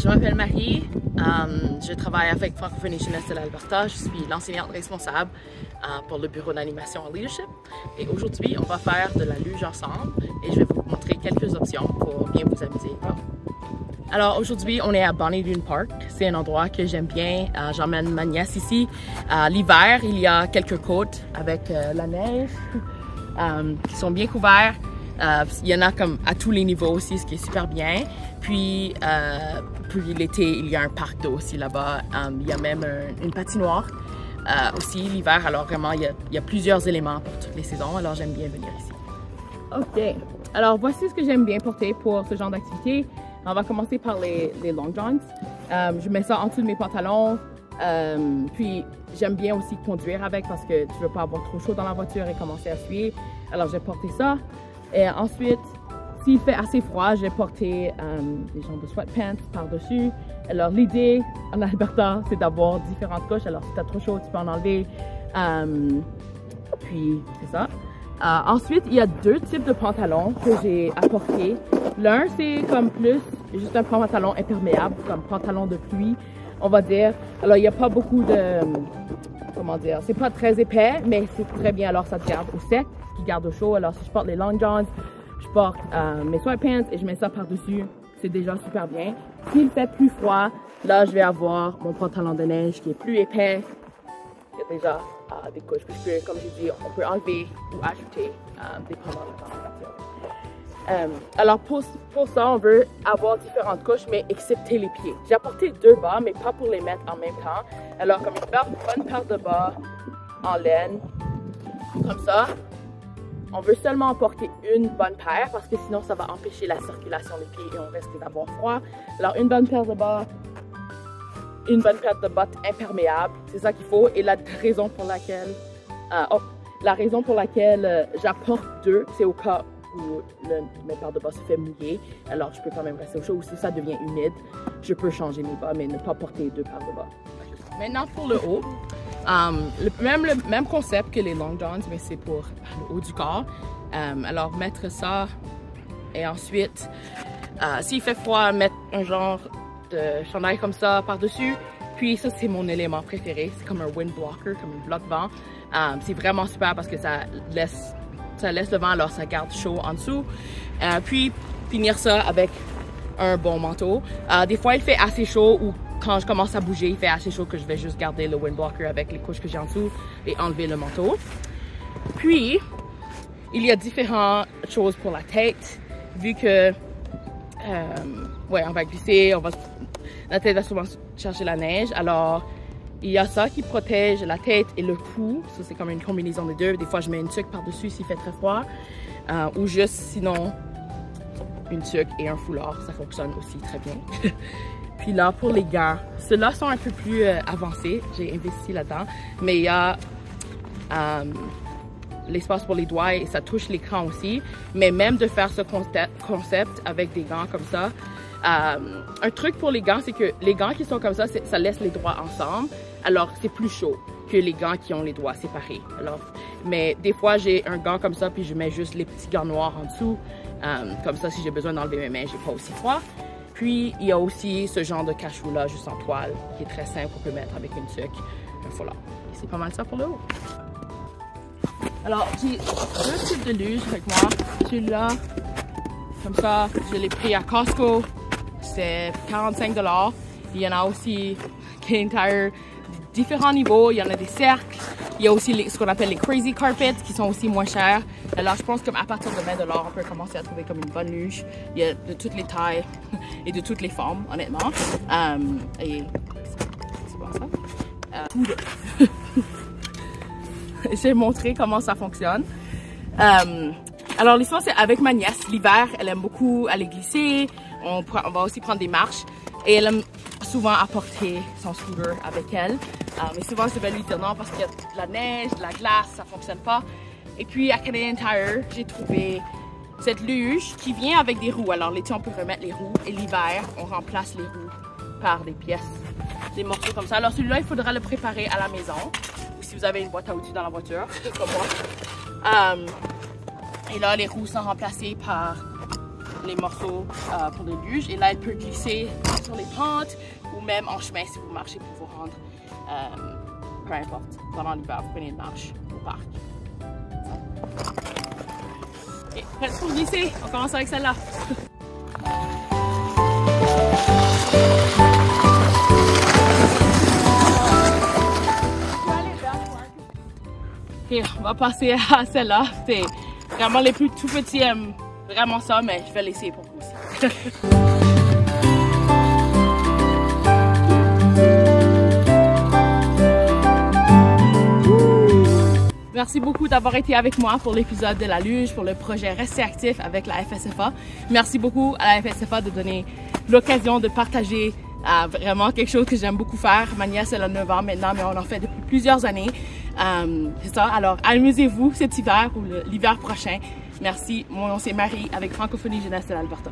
je m'appelle Marie, je travaille avec Francophonie Jeunesse de l'Alberta, je suis l'enseignante responsable pour le bureau d'animation en leadership et aujourd'hui on va faire de la luge ensemble et je vais vous montrer quelques options pour bien vous amuser. Alors aujourd'hui on est à Bonnie Doon Park, c'est un endroit que j'aime bien, j'emmène ma nièce ici. L'hiver il y a quelques côtes avec la neige qui sont bien couverts. Il y en a comme à tous les niveaux aussi, ce qui est super bien. Puis l'été, il y a un parc d'eau aussi là-bas. Il y a même une patinoire aussi l'hiver. Alors vraiment, il y a plusieurs éléments pour toutes les saisons. Alors j'aime bien venir ici. OK. Alors voici ce que j'aime bien porter pour ce genre d'activité. On va commencer par les long johns. Je mets ça en dessous de mes pantalons. Puis j'aime bien aussi conduire avec parce que tu ne veux pas avoir trop chaud dans la voiture et commencer à suer. Alors j'ai porté ça. Et ensuite, s'il fait assez froid, j'ai porté des genres de sweatpants par-dessus. Alors l'idée en Alberta, c'est d'avoir différentes couches. Alors si tu as trop chaud, tu peux en enlever. Puis c'est ça. Ensuite, il y a deux types de pantalons que j'ai apportés. L'un, c'est comme plus juste un pantalon imperméable, comme pantalon de pluie, on va dire. Alors il n'y a pas beaucoup de, comment dire, c'est pas très épais, mais c'est très bien. Alors ça te garde au sec, qui garde au chaud. Alors si je porte les long johns, je porte mes sweatpants et je mets ça par-dessus. C'est déjà super bien. S'il fait plus froid, là je vais avoir mon pantalon de neige qui est plus épais. Il y a déjà des couches que je peux, comme j'ai dit, on peut enlever ou ajouter dépendant du temps. Alors pour ça, on veut avoir différentes couches, mais excepté les pieds. J'ai apporté deux bas, mais pas pour les mettre en même temps. Alors comme une bonne paire de bas en laine, comme ça. On veut seulement emporter une bonne paire parce que sinon ça va empêcher la circulation des pieds et on risque d'avoir froid. Alors une bonne paire de bas, une bonne paire de bottes imperméables, c'est ça qu'il faut. Et la raison pour laquelle, j'apporte deux, c'est au cas où mes paires de bas se fait mouiller. Alors je peux quand même rester au chaud ou si ça devient humide, je peux changer mes bas mais ne pas porter deux paires de bas. Maintenant pour le haut. Le même concept que les long johns, mais c'est pour le haut du corps. Alors mettre ça et ensuite, s'il fait froid, mettre un genre de chandail comme ça par-dessus. Puis ça, c'est mon élément préféré. C'est comme un wind blocker, comme un bloc-vent. C'est vraiment super parce que ça laisse le vent, alors ça garde chaud en dessous. Puis finir ça avec un bon manteau. Des fois, il fait assez chaud ou quand je commence à bouger, il fait assez chaud que je vais juste garder le wind blocker avec les couches que j'ai en dessous et enlever le manteau. Puis, il y a différentes choses pour la tête, vu que, on va glisser, la tête va souvent chercher la neige. Alors, il y a ça qui protège la tête et le cou. Ça, c'est comme une combinaison des deux. Des fois, je mets une tuque par-dessus s'il fait très froid. Ou juste, sinon, une tuque et un foulard. Ça fonctionne aussi très bien. Puis là, pour les gants, ceux-là sont un peu plus avancés. J'ai investi là-dedans. Mais il y a l'espace pour les doigts et ça touche l'écran aussi. Mais même de faire ce concept avec des gants comme ça, un truc pour les gants, c'est que les gants qui sont comme ça, ça laisse les doigts ensemble. Alors, c'est plus chaud que les gants qui ont les doigts séparés. Alors, mais des fois, j'ai un gant comme ça, puis je mets juste les petits gants noirs en dessous. Comme ça, si j'ai besoin d'enlever mes mains, j'ai pas aussi froid. Puis, il y a aussi ce genre de cachou-là, juste en toile, qui est très simple, qu'on peut mettre avec une tuque, un foulard. Et c'est pas mal ça pour le haut. Alors, j'ai deux types de luge avec moi. Celui-là, comme ça, je l'ai pris à Costco. C'est 45 $. Il y en a aussi Kintyre, différents niveaux. Il y en a des cercles. Il y a aussi ce qu'on appelle les crazy carpets qui sont aussi moins chers. Alors je pense qu'à partir de 20 $, on peut commencer à trouver comme une bonne luge. Il y a de toutes les tailles et de toutes les formes, honnêtement. Et c'est quoi ça? J'ai montré comment ça fonctionne. Alors l'histoire c'est avec ma nièce. L'hiver, elle aime beaucoup aller glisser. On va aussi prendre des marches. Et elle aime souvent apporter son scooter avec elle. Mais souvent, je vais lui dire non parce qu'il y a de la neige, de la glace, ça fonctionne pas. Et puis, à Canadian Tire, j'ai trouvé cette luge qui vient avec des roues. Alors, l'été, on peut remettre les roues. Et l'hiver, on remplace les roues par des pièces, des morceaux comme ça. Alors, celui-là, il faudra le préparer à la maison. Ou si vous avez une boîte à outils dans la voiture, comme moi. Et là, les roues sont remplacées par les morceaux pour les luges. Et là, elle peut glisser sur les pentes ou même en chemin si vous marchez pour vous rendre, peu importe, pendant l'hiver, vous prenez une marche au parc. Ok, prête pour glisser? On commence avec celle-là. Ok, on va passer à celle-là. C'est vraiment les plus tout petits aiment vraiment ça, mais je vais l'essayer pour vous aussi. Merci beaucoup d'avoir été avec moi pour l'épisode de la luge, pour le projet Rester actif avec la FSFA. Merci beaucoup à la FSFA de donner l'occasion de partager vraiment quelque chose que j'aime beaucoup faire. Ma nièce, elle a 9 ans maintenant, mais on en fait depuis plusieurs années. C'est ça, alors amusez-vous cet hiver ou l'hiver prochain. Merci, mon nom c'est Marie avec Francophonie Jeunesse de l'Alberta.